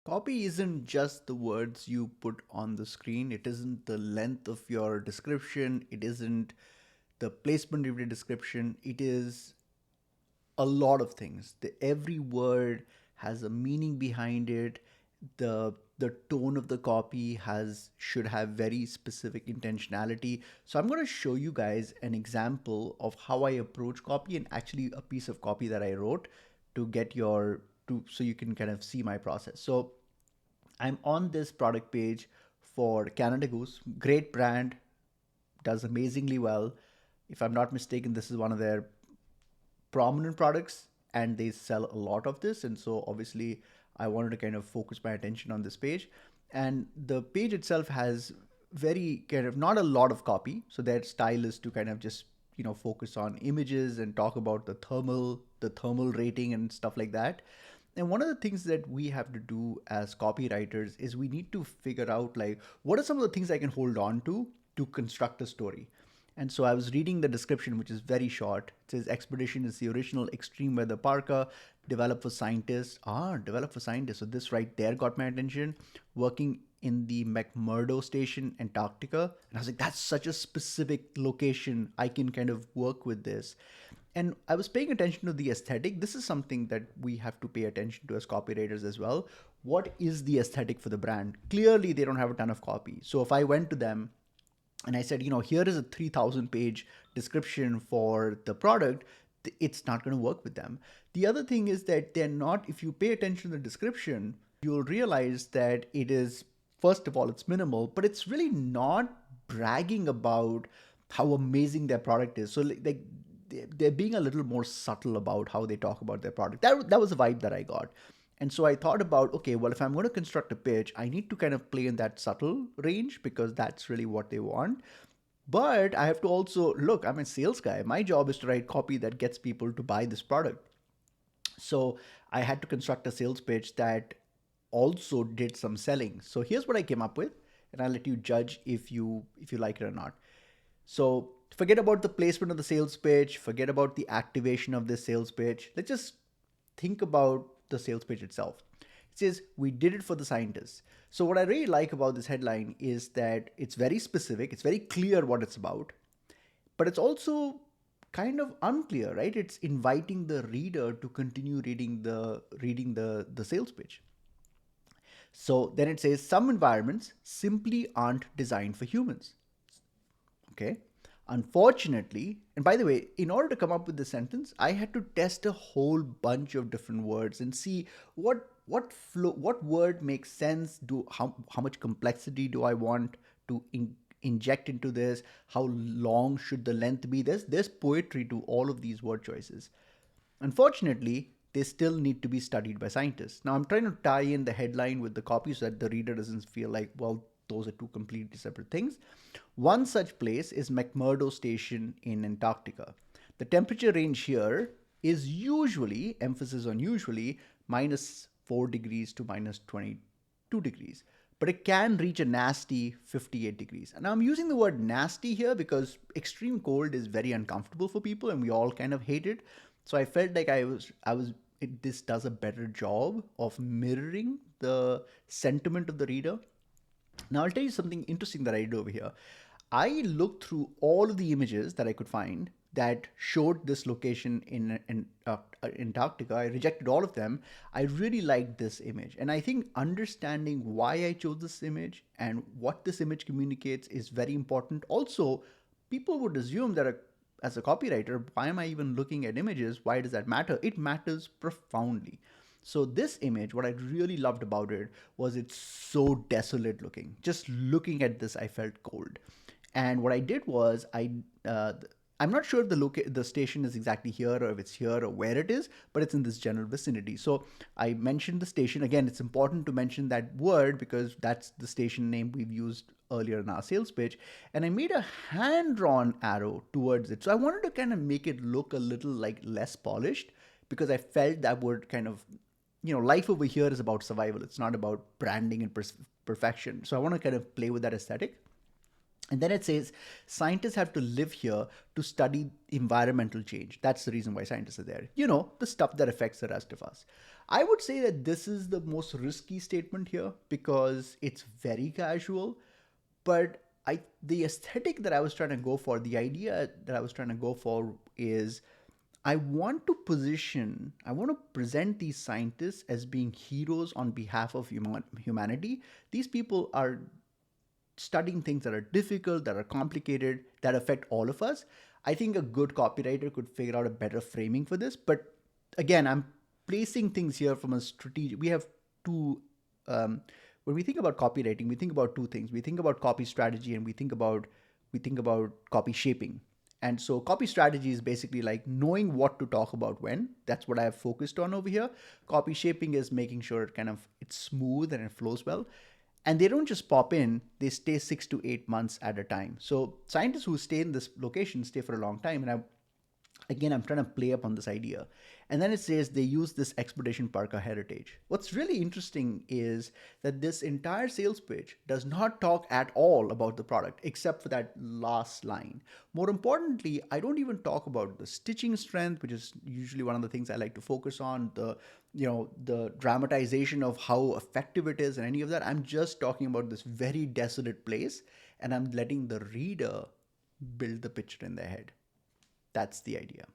Copy isn't just the words you put on the screen. It isn't the length of your description. It isn't the placement of your description. It is a lot of things. Every word has a meaning behind it. The tone of the copy has should have very specific intentionality. So I'm going to show you guys an example of how I approach copy and actually a piece of copy that I wrote to get your to so you can kind of see my process. So I'm on this product page for Canada Goose. Great brand, does amazingly well. If I'm not mistaken, this is one of their prominent products and they sell a lot of this. And so obviously, I wanted to kind of focus my attention on this page. And the page itself has very kind of not a lot of copy. So their style is to kind of just focus on images and talk about the thermal rating and stuff like that. And one of the things that we have to do as copywriters is we need to figure out like what are some of the things I can hold on to construct a story. And so I was reading the description, which is very short. It says Expedition is the original extreme weather parka developed for scientists. Developed for scientists. So this right there got my attention. Working in the McMurdo Station, Antarctica. And I was like, that's such a specific location. I can kind of work with this. And I was paying attention to the aesthetic. This is something that we have to pay attention to as copywriters as well. What is the aesthetic for the brand? Clearly, they don't have a ton of copy. So if I went to them and I said, here is a 3,000 page description for the product, it's not going to work with them. The other thing is that they're not, if you pay attention to the description, you'll realize that it is, first of all, it's minimal, but it's really not bragging about how amazing their product is. So like they're being a little more subtle about how they talk about their product. That was the vibe that I got. And so I thought about, okay, well, if I'm going to construct a pitch, I need to kind of play in that subtle range because that's really what they want. But I have to also look, I'm a sales guy. My job is to write copy that gets people to buy this product. So I had to construct a sales pitch that also did some selling. So here's what I came up with, and I'll let you judge if you like it or not. So forget about the placement of the sales pitch, forget about the activation of this sales pitch. Let's just think about the sales pitch itself. It says, we did it for the scientists. So, what I really like about this headline is that it's very specific, it's very clear what it's about, but it's also kind of unclear, right? It's inviting the reader to continue reading the sales pitch. So then it says some environments simply aren't designed for humans. Okay. Unfortunately, and by the way, in order to come up with the sentence, I had to test a whole bunch of different words and see what word makes sense. How much complexity do I want to inject into this? How long should the length be? There's poetry to all of these word choices. Unfortunately, they still need to be studied by scientists. Now, I'm trying to tie in the headline with the copy so that the reader doesn't feel like, well, those are two completely separate things. One such place is McMurdo Station in Antarctica. The temperature range here is usually, emphasis on usually, minus 4 degrees to minus 22 degrees. But it can reach a nasty 58 degrees. And I'm using the word nasty here because extreme cold is very uncomfortable for people and we all kind of hate it. So I felt like this does a better job of mirroring the sentiment of the reader. Now, I'll tell you something interesting that I did over here. I looked through all of the images that I could find that showed this location in Antarctica. I rejected all of them. I really liked this image. And I think understanding why I chose this image and what this image communicates is very important. Also, people would assume that as a copywriter, why am I even looking at images? Why does that matter? It matters profoundly. So this image, what I really loved about it was it's so desolate looking. Just looking at this, I felt cold. And what I did was I'm not sure if the station is exactly here or if it's here or where it is, but it's in this general vicinity. So I mentioned the station. Again, it's important to mention that word because that's the station name we've used earlier in our sales pitch. And I made a hand-drawn arrow towards it. So I wanted to kind of make it look a little like less polished because I felt that would kind of life over here is about survival. It's not about branding and perfection. So I want to kind of play with that aesthetic. And then it says scientists have to live here to study environmental change. That's the reason why scientists are there. The stuff that affects the rest of us. I would say that this is the most risky statement here because it's very casual, but the aesthetic that I was trying to go for, the idea that I was trying to go for is I want to present these scientists as being heroes on behalf of humanity. These people are studying things that are difficult, that are complicated, that affect all of us. I think a good copywriter could figure out a better framing for this. But again, I'm placing things here from a strategic. We have two. When we think about copywriting, we think about two things. We think about copy strategy, and we think about copy shaping. And so copy strategy is basically like knowing what to talk about when. That's what I have focused on over here. Copy shaping is making sure it's smooth and it flows well. And they don't just pop in, they stay 6 to 8 months at a time. So scientists who stay in this location stay for a long time. And I'm trying to play up on this idea. And then it says they use this expedition parka heritage. What's really interesting is that this entire sales pitch does not talk at all about the product except for that last line. More importantly, I don't even talk about the stitching strength, which is usually one of the things I like to focus on, the dramatization of how effective it is and any of that. I'm just talking about this very desolate place, and I'm letting the reader build the picture in their head. That's the idea.